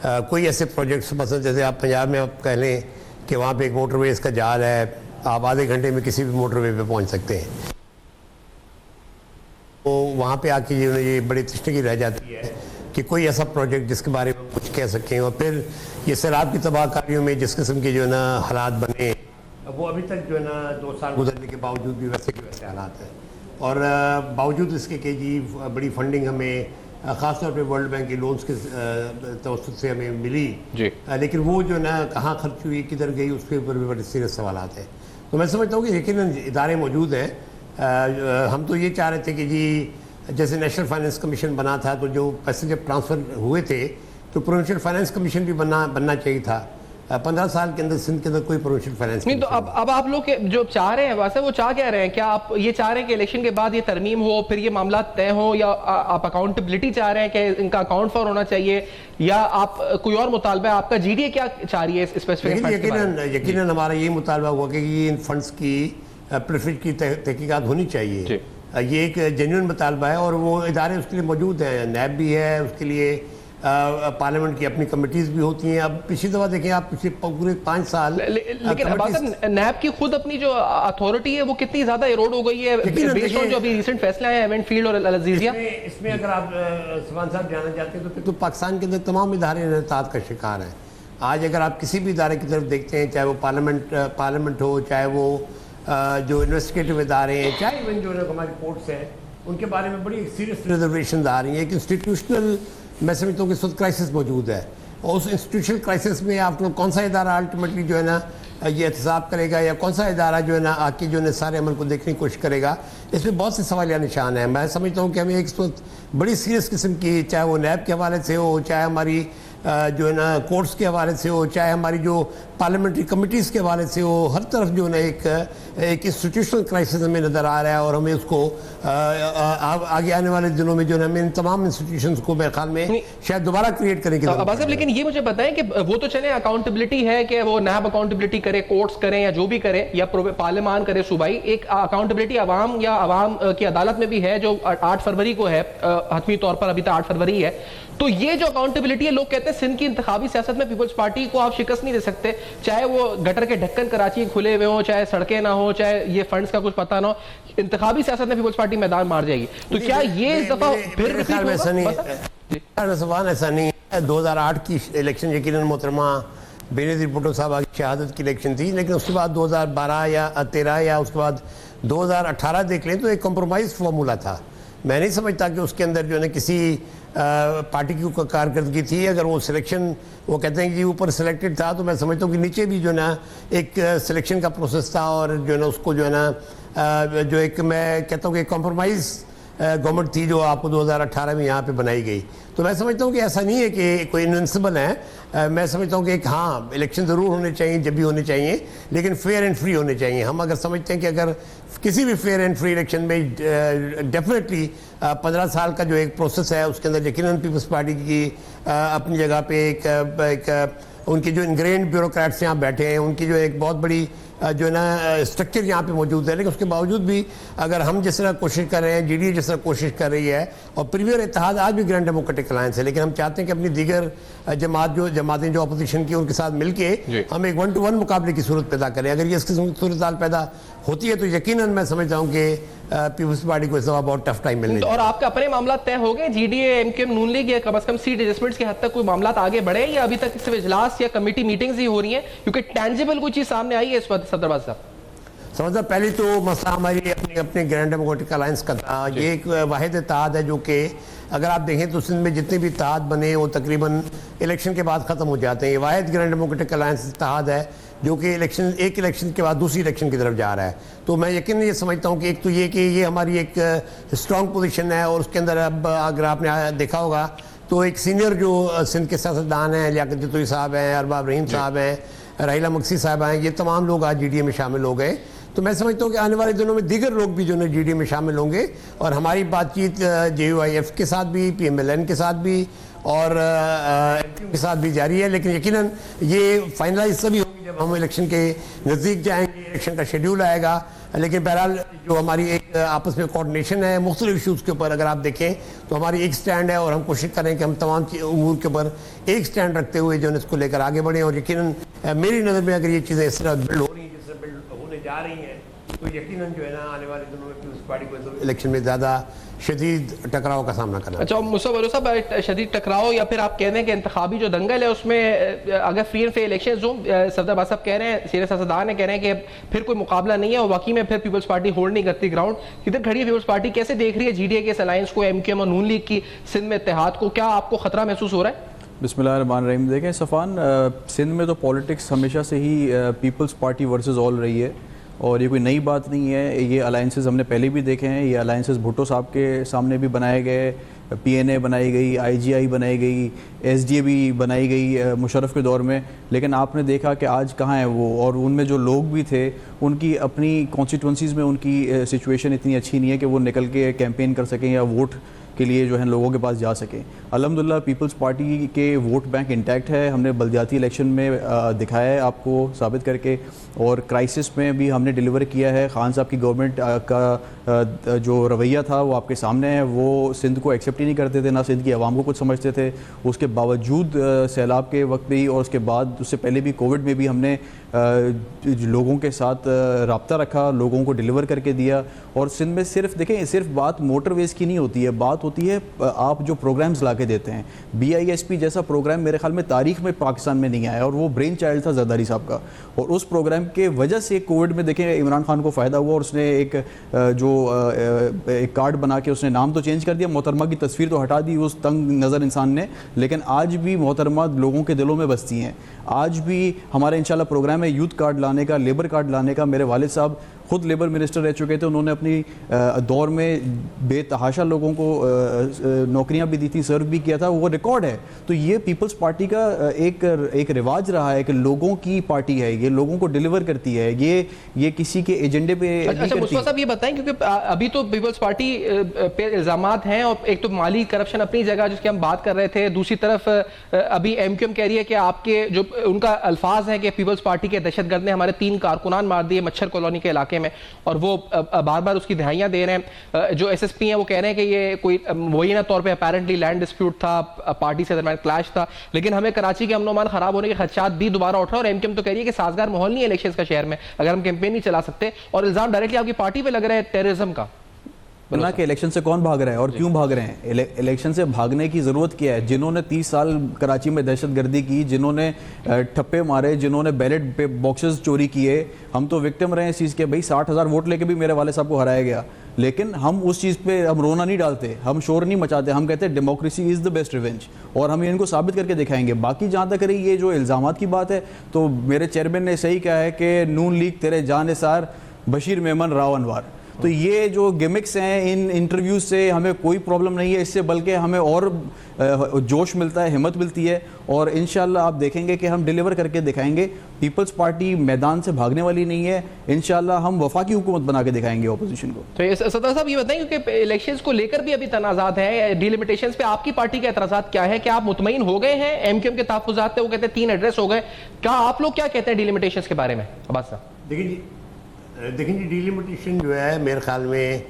कोई ऐसे प्रोजेक्ट्स मसलन जैसे आप पंजाब में आप कह लें कि वहाँ पे एक मोटरवेज़ का जाल है, आप आधे घंटे में किसी भी मोटरवे पे पहुँच सकते हैं, तो वहाँ पे आके ये बड़ी तशनीकी रह जाती है कि कोई ऐसा प्रोजेक्ट जिसके बारे में कुछ कह सकें। और फिर ये सैलाब की तबाहकारियों में जिस किस्म के जो है ना हालात बने, वो अभी तक जो है ना 2 साल गुजरने के बावजूद भी वैसे के वैसे हालात हैं। और बावजूद इसके कि जी बड़ी फंडिंग हमें ख़ासतौर पे वर्ल्ड बैंक के लोन्स के तवसत से हमें मिली जी। लेकिन वो जो ना कहाँ खर्च हुई, किधर गई, उसके ऊपर भी बड़े सीरियस सवाल आते हैं। तो मैं समझता हूँ कि यकीनन इदारे मौजूद हैं। हम तो ये चाह रहे थे कि जी जैसे नेशनल फाइनेंस कमीशन बना था, तो जो पैसे जब ट्रांसफ़र हुए थे तो प्रोविंशियल फाइनेंस कमीशन भी बनना चाहिए था। 15 साल के अंदर सिंध के अंदर कोई प्रोविंशियल फाइनेंस नहीं। तो अब आप लोग जो चाह रहे हैं वैसे वो चाह क्या रहे हैं? क्या आप ये चाह रहे हैं कि इलेक्शन के बाद ये तरमीम हो, फिर ये मामला तय हो, या आप अकाउंटेबिलिटी चाह रहे हैं कि इनका अकाउंट फॉर होना चाहिए, या आप कोई और मुतालबा है आपका? जीडीए क्या चाह रही है स्पेसिफिक? यकीनन हमारा यही मुतालबा हुआ कि इन फंड्स की प्रेफरेंस की तहकीकात होनी चाहिए। ये एक जेन्युइन मुतालबा है और वो इदारे उसके लिए मौजूद हैं। नैब भी है, उसके लिए पार्लियामेंट की अपनी कमिटीज़ भी होती हैं। अब पिछली दफ़ा देखें आप, पिछले पूरे 5 साल लेकिन नैब की खुद अपनी जो अथॉरिटी है वो कितनी ज़्यादा इरोड हो गई है बेस्ड ऑन जो अभी रिसेंट फैसले आए हैं फील्ड और अल-अज़ीज़िया। इसमें अगर आप सलमान साहब जानना चाहते हैं तो पाकिस्तान के अंदर तमाम इदारे इन्हतात का शिकार हैं। आज अगर आप किसी भी इदारे की तरफ देखते हैं, चाहे वो पार्लियामेंट हो, चाहे वो जो इन्वेस्टिगेटिव इदारे हैं, चाहे इवन जो हमारी कोर्ट्स हैं, उनके बारे में बड़ी सीरियस रिजर्वेशन आ रही है। एक इंस्टीट्यूशनल मैं समझता हूँ कि इस वक्त क्राइसिस मौजूद है और उस इंस्टीट्यूशनल क्राइसिस में आप कौन सा इदारा अल्टीमेटली जो है ना ये एहतसाब करेगा, या कौन सा इदारा जो है ना आके जो है सारे अमल को देखने की कोशिश करेगा, इसमें बहुत से सवालिया निशान हैं। मैं समझता हूँ कि हमें एक वक्त बड़ी सीरियस किस्म की, चाहे वो नैब के हवाले से हो, चाहे हमारी जो है ना कोर्ट्स के हवाले से हो, चाहे हमारी जो पार्लियामेंट्री कमिटीज़ के हवाले से हो, हर तरफ जो है ना एक इंस्टीट्यूशनल क्राइसिस हमें नज़र आ रहा है और हमें उसको आगे आने वाले दिनों में जो है ना इन तमाम इंस्टीट्यूशंस को मेरे ख्याल में शायद दोबारा क्रिएट करने की ज़रूरत है। लेकिन ये मुझे बताएं कि वो तो चले अकाउंटेबिलिटी है कि वो नैब अकाउंटेबिलिटी करे, कोर्ट्स करें या जो भी करे, या पार्लियामान करे, सूबाई एक अकाउंटेबिलिटी अवाम या अवाम की अदालत में भी है जो 8 फरवरी को है, हतमी तौर पर अभी तक 8 फरवरी है। तो ये जो अकाउंटेबिलिटी है, लोग कहते हैं सिंध की इंतखाबी सियासत में पीपल्स पार्टी को आप शिकस्त नहीं दे सकते, चाहे वो गटर के ढक्कन कराची खुले हुए हो, चाहे सड़कें ना हो, चाहे ये फंड्स का कुछ पता ना हो, इंतखाबी सियासत में पीपल्स पार्टी मैदान मार जाएगी। तो क्या ये इस दफा फिर ऐसा नहीं है? 2008 की इलेक्शन यकीनन मोहतरमा बेनज़ीर भुट्टो साहब की शहादत की इलेक्शन थी, लेकिन उसके बाद 2012 या 13 या उसके बाद 2018 देख लें तो एक कॉम्प्रोमाइज़ फार्मूला था। मैं नहीं समझता कि उसके अंदर जो है ना किसी पार्टी की कारकर्दगी थी। अगर वो सिलेक्शन, वो कहते हैं कि ऊपर सिलेक्टेड था, तो मैं समझता हूँ कि नीचे भी जो है ना एक सिलेक्शन का प्रोसेस था और जो है ना उसको जो है ना जो एक मैं कहता हूँ कि कॉम्प्रोमाइज़ गवर्नमेंट थी जो आपको 2018 में यहाँ पे बनाई गई। तो मैं समझता हूँ कि ऐसा नहीं है कि कोई इनविंसिबल है। मैं समझता हूँ कि एक हाँ इलेक्शन ज़रूर होने चाहिए, जब भी होने चाहिए, लेकिन फेयर एंड फ्री होने चाहिए। हम अगर समझते हैं कि अगर किसी भी फेयर एंड फ्री इलेक्शन में डेफिनेटली 15 साल का जो एक प्रोसेस है उसके अंदर यकीनन पीपल्स पार्टी की अपनी जगह पे एक उनके जो इनग्रेन्ड ब्यूरोक्रेट्स यहाँ बैठे हैं, उनकी जो एक बहुत बड़ी जो है ना स्ट्रक्चर यहाँ पे मौजूद है। लेकिन उसके बावजूद भी अगर हम जिस तरह कोशिश कर रहे हैं, जीडीए जिस तरह कोशिश कर रही है, और प्रीवियर इत्तेहाद आज भी ग्रैंड डेमोक्रेटिक अलायंस है, लेकिन हम चाहते हैं कि अपनी दीगर जमातें जो अपोजिशन की उनके साथ मिलके हम एक 1-to-1 मुकाबले की सूरत पैदा करें। अगर ये इस किस्म की सूरत हाल पैदा होती है तो यकीनन मैं समझता हूँ कि पीपल्स पार्टी को इस दफा बहुत टफ टाइम मिलने। और आपके अपने मामला तय हो गए? जीडीए, एमकेएम, नून लीग या कम से कम सीट एडजस्टमेंट्स की हद तक कोई मामला आगे बढ़े, या अभी तक सिर्फ इजलास या कमेटी मीटिंग्स ही हो रही हैं? क्योंकि टेंजिबल कोई चीज सामने आई है इस वक्त सदरबाज साहब? समझता पहले तो मसला हमारी अपने ग्रैंड डेमोक्रेटिक अलायंस का था। ये एक वाहिद इत्तेहाद है जो कि अगर आप देखें तो सिंध में जितने भी इत्तेहाद बने वो तकरीबन इलेक्शन के बाद ख़त्म हो जाते हैं। ये वाहिद ग्रैंड डेमोक्रेटिक अलायंस इत्तेहाद है जो कि एक इलेक्शन के बाद दूसरी इलेक्शन की तरफ जा रहा है। तो मैं यकीन ये समझता हूँ कि एक तो ये कि ये हमारी एक स्ट्रॉन्ग पोजीशन है, और उसके अंदर अब अगर आपने देखा होगा तो एक सीनियर जो सिंध के सियासतदान हैं, लियाकत जतोई साहब हैं, अरबाब रहीम साहब हैं, राहिला मक्सी साहब हैं, ये तमाम लोग आज जीडीए में शामिल हो गए। तो मैं समझता हूँ कि आने वाले दिनों में दीगर लोग भी जो है जीडीए में शामिल होंगे, और हमारी बातचीत JUIF के साथ भी, PMLN के साथ भी और MQ के साथ भी जारी है। लेकिन यकीनन ये फाइनलाइज तभी होगी जब हम इलेक्शन के नज़दीक जाएंगे, इलेक्शन का शेड्यूल आएगा। लेकिन बहरहाल जो हमारी एक आपस में कोऑर्डिनेशन है मुख्तलिफ इशूज़ के ऊपर, अगर आप देखें तो हमारी एक स्टैंड है, और हम कोशिश करें कि हम तमाम उमूर के ऊपर एक स्टैंड रखते हुए जो है इसको लेकर आगे बढ़ें। और यकीनन मेरी नज़र में अगर ये चीज़ें इस तरह बिल्ड हो रही हैं, जिस तरह बिल्ड होने जा रही हैं, तो यकीनन जो है ना आने वाले दिनों में पीपल्स पार्टी को इलेक्शन में ज़्यादा शदीद टकराव का सामना करना। अच्छा मुस्तफा बलूच साहब, शदीद टकराव या फिर आप कह रहे हैं कि इंतखाबी जो दंगल है उसमें अगर फ्री एंड फेयर इलेक्शन हो, सफदर अब्बास साहब कह रहे हैं, सीनियर सियासतदान कह रहे हैं कि फिर कोई मुकाबला नहीं है और वाकई में फिर पीपल्स पार्टी होल्ड नहीं करती ग्राउंड। किधर खड़ी है पीपल्स पार्टी, कैसे देख रही है जीडीए के इस अलायंस को, एमक्यूएम और नून लीग की सिंध में इत्तेहाद को, क्या आपको खतरा महसूस हो रहा है? बिस्मिल्लाहिर्रहमानिर्रहीम। देखें सफ़ान, सिंध में तो पॉलिटिक्स हमेशा से ही पीपल्स पार्टी वर्सेस ऑल रही है और ये कोई नई बात नहीं है। ये अलायंसेस हमने पहले भी देखे हैं। ये अलायंसेस भुट्टो साहब के सामने भी बनाए गए, पीएनए बनाई गई, आईजीआई बनाई गई, एसडीए भी बनाई गई मुशर्रफ के दौर में, लेकिन आपने देखा कि आज कहाँ है वो। और उनमें जो लोग भी थे उनकी अपनी कॉन्स्टिट्यूंसीज़ में उनकी सिचुएशन इतनी अच्छी नहीं है कि वो निकल के कैंपेन कर सकें या वोट के लिए जो है लोगों के पास जा सकें। अल्हम्दुलिल्लाह पीपल्स पार्टी के वोट बैंक इंटैक्ट है। हमने बल्दियाती इलेक्शन में दिखाया है आपको साबित करके, और क्राइसिस में भी हमने डिलीवर किया है। खान साहब की गवर्नमेंट का जो रवैया था वो आपके सामने है। वो सिंध को एक्सेप्ट ही नहीं करते थे, ना सिंध की आवाम को कुछ समझते थे। उसके बावजूद सैलाब के वक्त भी और उसके बाद उससे पहले भी कोविड में भी हमने लोगों के साथ रब्ता रखा, लोगों को डिलीवर करके दिया। और सिंध में सिर्फ देखें, सिर्फ बात मोटरवेज़ की नहीं होती है, बात होती है आप जो प्रोग्राम्स ला के देते हैं। BISP जैसा प्रोग्राम मेरे ख्याल में तारीख में पाकिस्तान में नहीं आया और वो ब्रेन चाइल्ड था जरदारी साहब का। और उस प्रोग्राम के वजह से कोविड में देखें इमरान खान को फ़ायदा हुआ और उसने एक कार्ड बना के उसने नाम तो चेंज कर दिया, मोहतरमा की तस्वीर तो हटा दी उस तंग नज़र इंसान ने, लेकिन आज भी मोहतरमा लोगों के दिलों में बसती हैं। आज भी हमारा इंशाल्लाह प्रोग्राम है यूथ कार्ड लाने का, लेबर कार्ड लाने का। मेरे वालिद साहब खुद लेबर मिनिस्टर रह चुके थे, उन्होंने अपनी दौर में बेतहाशा लोगों को नौकरियां भी दी थी, सर्व भी किया था, वो रिकॉर्ड है। तो ये पीपल्स पार्टी का एक रिवाज रहा है कि लोगों की पार्टी है, ये लोगों को डिलीवर करती है, ये किसी के एजेंडे पे अच्छा मुस्तफा साहब ये बताएं, क्योंकि अभी तो पीपल्स पार्टी पे इल्जामात हैं और एक तो माली करप्शन अपनी जगह जिसकी हम बात कर रहे थे, दूसरी तरफ अभी एमक्यूएम कह रही है कि आपके जो उनका अल्फाज है कि पीपल्स पार्टी के दहशतगर्द ने हमारे 3 कारकुनान मार दिए मच्छर कॉलोनी के इलाके में, और वो बार बार उसकी दहाइयां दे रहे हैं। जो एसएसपी हैं वो कह रहे हैं कि ये कोई मुबैना तौर पे अपेरेंटली लैंड डिस्प्यूट था, पार्टी से दरमियान क्लैश था, लेकिन हमें कराची के अमन अमान खराब होने के खदशात भी दोबारा उठ रहे हैं। और एमक्यूएम तो कह रही है कि साजगार माहौल नहीं है इलेक्शंस का शहर में अगर हम कैंपेन नहीं चला सकते, और इल्जाम डायरेक्टली आपकी पार्टी पे लग रहा है टेररिज्म का। ना कि इलेक्शन से कौन भाग रहा है और क्यों भाग रहे हैं। इलेक्शन से भागने की ज़रूरत क्या है? जिन्होंने 30 साल कराची में दहशतगर्दी की, जिन्होंने ठप्पे मारे, जिन्होंने बैलेट पे बॉक्सेस चोरी किए, हम तो विक्टिम रहे इस चीज़ के। भाई 60,000 वोट लेके भी मेरे वाले साहब को हराया गया, लेकिन हम उस चीज़ पे हम रोना नहीं डालते, हम शोर नहीं मचाते, हम कहते हैं democracy is the best revenge, और हम इनको साबित करके दिखाएंगे। बाकी जहाँ तक रही ये जो इल्ज़ामात की बात है, तो मेरे चेयरमैन ने सही कहा है कि नून लीग तेरे जानिसार बशीर मेमन राव अनवार। तो ये जो गिमिक्स हैं इन इंटरव्यूज से हमें कोई प्रॉब्लम नहीं है इससे, बल्कि हमें और जोश मिलता है, हिम्मत मिलती है, और इंशाल्लाह आप देखेंगे कि हम डिलीवर करके दिखाएंगे। पीपल्स पार्टी मैदान से भागने वाली नहीं है, इंशाल्लाह हम वफाकी हुकूमत बना के दिखाएंगे ऑपोजिशन को। तो सदर साहब ये बताएं, क्योंकि इलेक्शंस को लेकर भी अभी तनाज़ात हैं, डिलिमिटेशंस पे आपकी पार्टी के एतराज़ात क्या है? क्या आप मुतमईन हो गए हैं? एमक्यूएम के तहफ़्फ़ुज़ात थे, वो कहते हैं 3 एड्रेस हो गए, क्या आप लोग क्या कहते हैं डिलिमिटेशंस के बारे में? अब्बास साहब देखिए जी डिलिमिटेशन जो है मेरे ख्याल में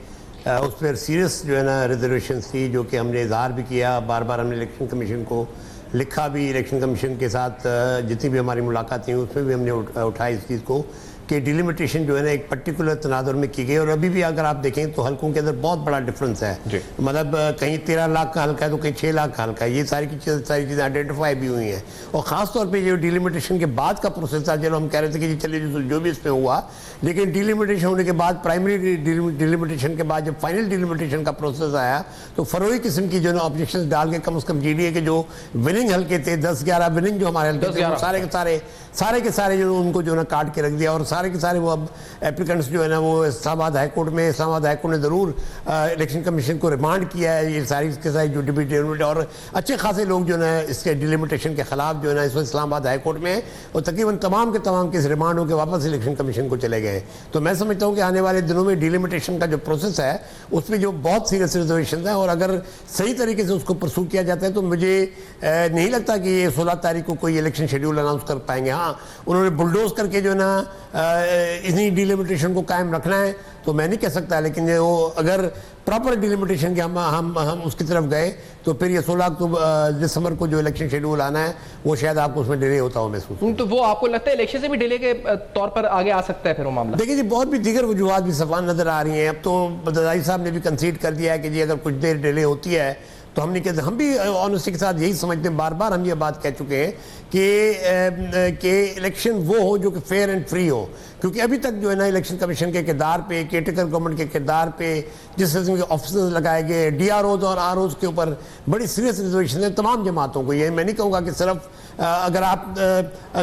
उस पर सीरियस जो है ना रिजर्वेशन थी, जो कि हमने इज़हार भी किया, बार बार हमने इलेक्शन कमीशन को लिखा भी। इलेक्शन कमीशन के साथ जितनी भी हमारी मुलाकातें हुई उसमें भी हमने उठाई इस चीज़ को कि डिलिमिटेशन जो है ना एक पर्टिकुलर तनादुर में की गई। और अभी भी अगर आप देखें तो हल्कों के अंदर बहुत बड़ा डिफरेंस है, मतलब कहीं 13 लाख का हल्का है तो कहीं 6 लाख का हल्का है। ये सारी चीज़ें आइडेंटिफाई भी हुई हैं। और ख़ास तौर पे जो डिलिमिटेशन के बाद का प्रोसेस था, चलो हम कह रहे थे कि चलिए जो भी इसमें हुआ, लेकिन डिलिमिटेशन होने के बाद, प्राइमरी डिलिमिटेशन के बाद जब फाइनल डिलिमिटेशन का प्रोसेस आया, तो फरोई किस्म की जो है ऑब्जेक्शन डाल के कम से कम GDA के जो विनिंग हल्के थे 10-11 विनिंग जो हमारे हल्के थे, सारे के सारे जो उनको जो है काट के रख दिया। और सारे के सारे वो अब एप्लीकेंट्स जो है ना वो इस्लामाबाद हाईकोर्ट में, इस्लामाबाद हाईकोर्ट ने ज़रूर इलेक्शन कमीशन को रिमांड किया है। ये सारी के सारी जो डिलिमिटेड और अच्छे खासे लोग जो है इसके डिलिमिटेशन के खिलाफ जो है ना इस वक्त इस्लामाबाद हाईकोर्ट में, और तकरीबन तमाम के तमाम केस रिमांड होकर वापस इलेक्शन कमीशन को चले गए। तो मैं समझता हूँ कि आने वाले दिनों में डिलिमिटेशन का जो प्रोसेस है उसमें जो बहुत सीरियस रिजर्वेशन है, और अगर सही तरीके से उसको परसू किया जाता है तो मुझे नहीं लगता कि ये 16 तारीख को कोई इलेक्शन शेड्यूल अनाउंस कर पाएंगे। हाँ, उन्होंने बुलडोज करके जो है ना इन्हीं डिलिमिटेशन को कायम रखना है तो मैं नहीं कह सकता, लेकिन वो अगर प्रॉपर डिलिमिटेशन के हम उसकी तरफ गए तो फिर ये 16 दिसंबर को जो इलेक्शन शेड्यूल आना है वो शायद आपको उसमें डिले होता हो महसूस। तो वो आपको लगता है इलेक्शन से भी डिले के तौर पर आगे आ सकता है फिर वो मामला? देखिए जी, बहुत भी दीगर वजूहत भी सफान नजर आ रही हैं। अब तो जरदारी साहब ने भी कंसीड कर दिया है कि जी अगर कुछ देर डिले होती है तो हम नहीं कहते, हम भी ऑनेस्टी के साथ यही समझते हैं, बार बार हम ये बात कह चुके हैं कि इलेक्शन वो हो जो कि फेयर एंड फ्री हो, क्योंकि अभी तक जो है ना इलेक्शन कमीशन के किरदार पे, केयरटेकर गवर्नमेंट के किरदार पे जिस किस्म के ऑफिसर्स लगाए गए, DROs और ROs के ऊपर बड़ी सीरियस रिजर्वेशन है तमाम जमातों को। ये मैं नहीं कहूँगा कि सिर्फ अगर आप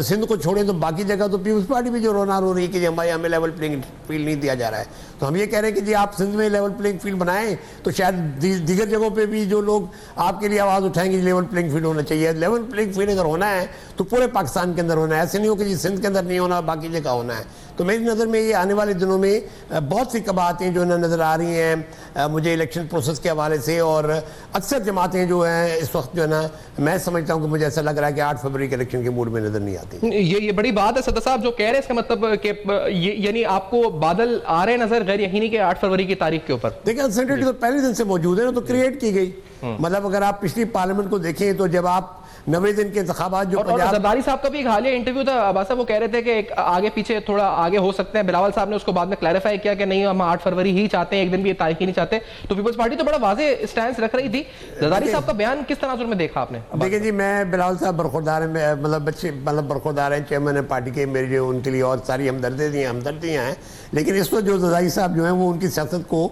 सिंध को छोड़ें तो बाकी जगह तो पीपल्स पार्टी भी जो रोना रो रही है कि हमें लेवल प्लेइंग फील्ड नहीं दिया जा रहा है। तो हम ये कह रहे हैं कि जी आप सिंध में लेवल प्लेइंग फील्ड बनाएं तो शायद दीगर जगहों पे भी जो लोग आपके लिए आवाज़ उठाएंगे लेवल प्लेइंग फील्ड होना चाहिए। लेवल प्लेइंग फील्ड अगर होना है तो पूरे पाकिस्तान के अंदर होना है, ऐसे नहीं हो कि जी सिंध के अंदर नहीं होना बाकी जगह होना है। तो मेरी नज़र में ये आने वाले दिनों में बहुत सी कबातें जो नज़र आ रही हैं मुझे इलेक्शन प्रोसेस के हवाले से, और अक्सर जमातें जो हैं इस वक्त जो है ना मैं समझता हूँ कि मुझे ऐसा लग रहा है कि 8 फरवरी के इलेक्शन के मूड में नज़र नहीं आती। ये बड़ी बात है सदर साहब जो कह रहे हैं, इसका मतलब कि यानी आपको बादल आ रहे नजर गैर यकीनी के 8 फरवरी की तारीख के ऊपर? देखिए अनसर्टेनिटी तो पहले दिन से मौजूद है ना, तो क्रिएट की गई। मतलब अगर आप पिछली पार्लियामेंट को देखें तो जब आप 90 दिन के इंतखाबात जो जरदारी साहब का भी एक हालिया इंटरव्यू था अब्बास साहब, वो कह रहे थे कि एक आगे पीछे थोड़ा आगे हो सकते हैं। बिलावल साहब ने उसको बाद में क्लैरिफाई किया कि नहीं हम 8 फरवरी ही चाहते हैं, एक दिन भी ये तारीख ही नहीं चाहते। तो पीपल्स पार्टी तो बड़ा वाज़ेह स्टैंड रख रही थी। जरदारी साहब का बयान किस तनाजुर में देखा आपने? देखिए जी, मैं बिलावल साहब बरखुरदार हैं, मतलब बरखुरदार हैं, चेयरमैन है पार्टी के, मेरी जो उनके लिए और सारी हमदर्दियाँ हैं। लेकिन इस वक्त जो जरदारी साहब जो हैं वो उनकी सियासत को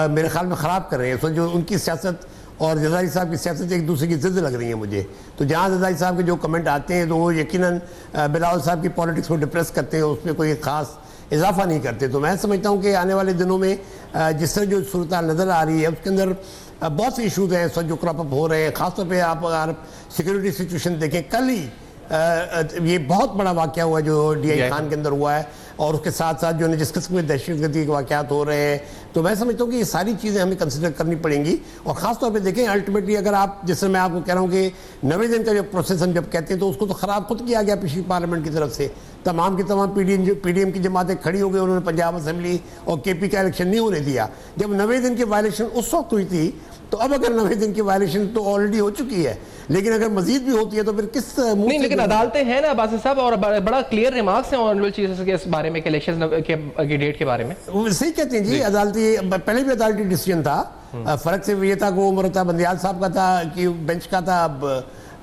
मेरे ख्याल में ख़राब कर रहे हैं। इस वक्त जो उनकी सियासत और जरदारी साहब की सियासत एक दूसरे की ज़िद लग रही है मुझे। तो जहाँ जरदारी साहब के जो कमेंट आते हैं तो वो यकीनन बिलावल साहब की पॉलिटिक्स को डिप्रेस करते हैं, उसमें कोई ख़ास इजाफा नहीं करते। तो मैं समझता हूँ कि आने वाले दिनों में जिस तरह जो सूरत नज़र आ रही है उसके अंदर बहुत से इशूज़ हैं जो क्रॉप अप हो रहे हैं। ख़ासतौर पर आप अगर सिक्योरिटी सिचुएशन देखें, कल ही ये बहुत बड़ा वाक़या हुआ जो DI खान के अंदर हुआ है, और उसके साथ साथ जो है जिस किस्म के दहशतगर्दी के वाक़यात हो रहे हैं। तो मैं समझता हूँ कि ये सारी चीज़ें हमें कंसिडर करनी पड़ेंगी। और ख़ास तौर पे देखें अल्टीमेटली अगर आप, जैसे मैं आपको कह रहा हूँ कि 90 दिन का जो प्रोसेस हम जब कहते हैं तो उसको तो ख़राब खुद किया गया पिछली पार्लियामेंट की तरफ से। तमाम की तमाम PDM की जमातें खड़ी हो गई, उन्होंने पंजाब असम्बली और KP का इलेक्शन नहीं होने दिया। जब 90 दिन की वायलेशन उस वक्त हुई थी, तो अब अगर 90 दिन की वायलेशन तो ऑलरेडी हो चुकी है, लेकिन अगर मजीद भी होती है तो फिर किस नहीं, लेकिन अदालतें हैं ना अब्बास साहब, और बड़ा क्लियर रिमार्क्स हैं ऑनरेबल चीफ जस्टिस के इस बारे में, इलेक्शन के डेट के बारे में। सही कहते हैं जी, अदालती पहले भी अदालती डिसीजन था। फर्क सिर्फ ये था कि वो मरता बंदियाल साहब का था कि बेंच का था, अब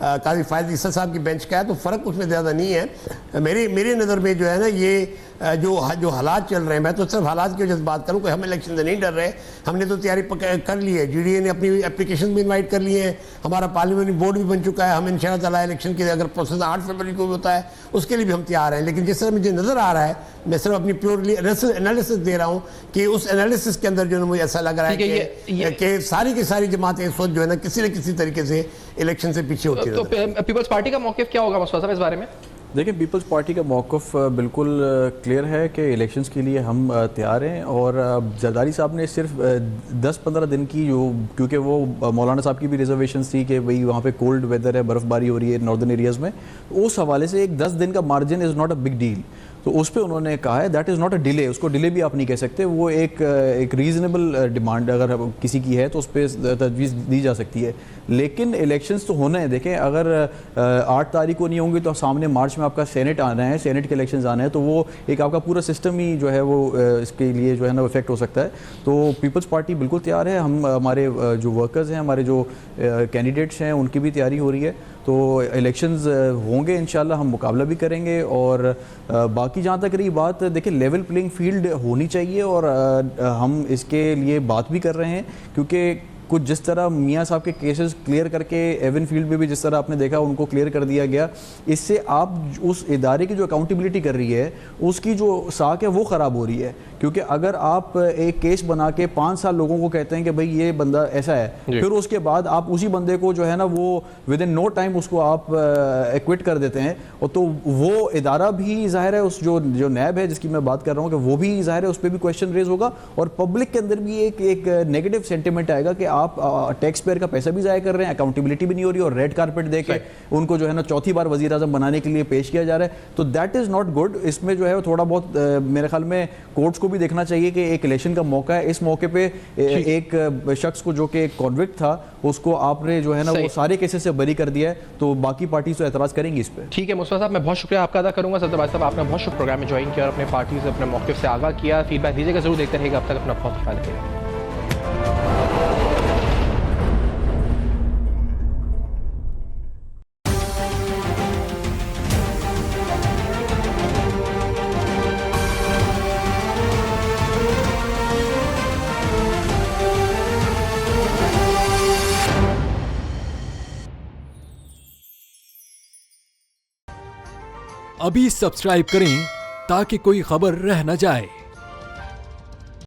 काजी फायद ईसा साहब की बेंच का है, तो फ़र्क उसमें ज़्यादा नहीं है। मेरी नज़र में जो है ना ये जो हालात चल रहे हैं, मैं तो सिर्फ हालात की वजह से बात करूँ कि हम इलेक्शन से नहीं डर रहे। हमने तो तैयारी कर ली है, GDA ने अपनी एप्लीकेशन भी इनवाइट कर लिए हैं, हमारा पार्लियामेंट्री बोर्ड भी बन चुका है। हम इंशाअल्लाह ताला इलेक्शन के अगर प्रोसेस 8 फरवरी को भी होता है उसके लिए भी हम तैयार हैं। लेकिन जिस तरह मुझे नज़र आ रहा है, मैं सिर्फ अपनी प्योरली एनालिसिस दे रहा हूँ कि उस एनालिसिस के अंदर जो है मुझे ऐसा लग रहा है कि सारी की सारी जमातें इस वक्त जो है ना किसी न किसी तरीके से इलेक्शन से पीछे होती है। तो पीपल्स पार्टी का मौक़िफ़ क्या होगा मुस्तफा साहब इस बारे में? देखिए, पीपल्स पार्टी का मौक़िफ़ बिल्कुल क्लियर है कि इलेक्शंस के लिए हम तैयार हैं। और जरदारी साहब ने सिर्फ 10-15 दिन की जो, क्योंकि वो मौलाना साहब की भी रिजर्वेशंस थी कि भाई वहाँ पे कोल्ड वेदर है, बर्फ़बारी हो रही है नॉर्दर्न एरियाज़ में, तो उस हवाले से एक 10 दिन का margin is not a big deal. तो उस पर उन्होंने कहा है that is not a delay, उसको डिले भी आप नहीं कह सकते, वो एक रीज़नेबल डिमांड अगर किसी की है तो उस पर तजवीज़ दी जा सकती है। लेकिन इलेक्शंस तो होना है। देखें, अगर 8 तारीख को नहीं होंगे तो सामने मार्च में आपका सेनेट आना है, सेनेट के इलेक्शंस आना है, तो वो एक आपका पूरा सिस्टम ही जो है वो इसके लिए जो है ना इफेक्ट हो सकता है। तो पीपल्स पार्टी बिल्कुल तैयार है। हम हमारे जो वर्कर्स हैं, हमारे जो कैंडिडेट्स हैं, उनकी भी तैयारी हो रही है। तो इलेक्शंस होंगे इंशाल्लाह, हम मुकाबला भी करेंगे। और बाकी जहाँ तक रही बात, देखिए लेवल प्लेइंग फील्ड होनी चाहिए और हम इसके लिए बात भी कर रहे हैं, क्योंकि कुछ जिस तरह मियाँ साहब के केसेस क्लियर करके एवन फील्ड में भी जिस तरह आपने देखा उनको क्लियर कर दिया गया, इससे आप उस इदारे की जो अकाउंटेबिलिटी कर रही है उसकी जो साख है वो ख़राब हो रही है। क्योंकि अगर आप एक केस बना के 5 साल लोगों को कहते हैं कि भाई ये बंदा ऐसा है, फिर उसके बाद आप उसी बंदे को जो है ना वो विद इन नो टाइम उसको आप एक्विट कर देते हैं, और तो वो इदारा भी ज़ाहिर है, उस जो नैब है जिसकी मैं बात कर रहा हूँ कि वो भी ज़ाहिर है उस पर भी क्वेश्चन रेज होगा, और पब्लिक के अंदर भी एक नेगेटिव सेंटिमेंट आएगा कि आप टैक्स पेयर का पैसा भी ज़ाया कर रहे हैं, अकाउंटेबिलिटी भी नहीं हो रही और रेड कारपेट दे के उनको जो है ना चौथी बार वज़ीर आज़म बनाने के लिए पेश किया जा रहा है। तो दैट इज़ नॉट गुड। इसमें जो है वो थोड़ा बहुत मेरे ख्याल में कोर्ट्स को भी देखना चाहिए कि एक इलेक्शन का मौका है, इस मौके पे एक शख्स को जो कि एक कॉन्विक्ट था उसको आपने जो है ना वो सारे केसेस से बरी कर दिया है, तो बाकी पार्टी तो एतराज़ करेंगी इस पर। ठीक है मुस्तफा साहब, मैं बहुत शुक्रिया आपका अदा करूंगा। सदरबाज साहब, आपने बहुत शुक्र प्रोग्राम में ज्वाइन किया और अपने पार्टी से अपने मौक़िफ़ से आगाह किया। फीडबैक दीजिएगा, जरूर देखते रहेगा। अब तक अपना बहुत ख्याल रखिएगा। अभी सब्सक्राइब करें ताकि कोई खबर रह न जाए।